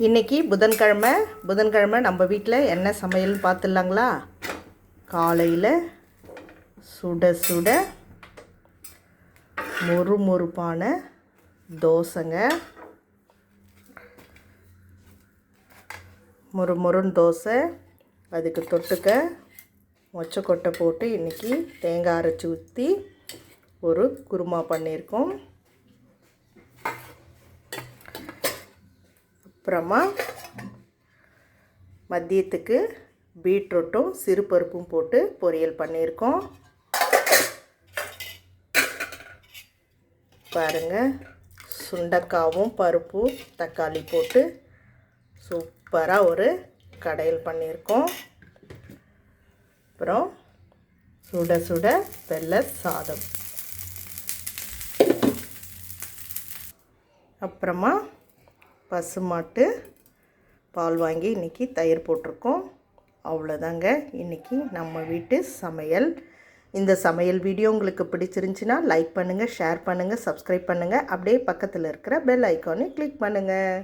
இன்றைக்கி புதன்கிழமை நம்ம வீட்டில் என்ன சமையல்னு பார்த்துடலாங்களா. காலையில் சுட சுட மொறுமொறுப்பான தோசைங்க. மொறுமொறுன்னு தோசை, அதுக்கு தொட்டுக்க மொச்சக்கொட்டை போட்டு இன்றைக்கி தேங்காய் அரைச்சி ஊற்றி ஒரு குருமா பண்ணியிருக்கோம். அப்புறமா மதியத்துக்கு பீட்ரூட்டும் சிறுபருப்பும் போட்டு பொரியல் பண்ணியிருக்கோம். பாருங்கள், சுண்டக்காவும் பருப்பு தக்காளி போட்டு சூப்பராக ஒரு கடையல் பண்ணியிருக்கோம். அப்புறம் சுட சுட வெள்ளை சாதம். அப்புறமா பசுமாட்டு பால் வாங்கி இன்றைக்கி தயிர் போட்டிருக்கோம். அவ்வளோதாங்க இன்றைக்கி நம்ம வீட்டு சமையல். இந்த சமையல் வீடியோ உங்களுக்கு பிடிச்சிருந்துச்சின்னா லைக் பண்ணுங்கள், ஷேர் பண்ணுங்கள், சப்ஸ்கிரைப் பண்ணுங்கள். அப்படியே பக்கத்தில் இருக்கிற பெல் ஐக்கானை கிளிக் பண்ணுங்கள்.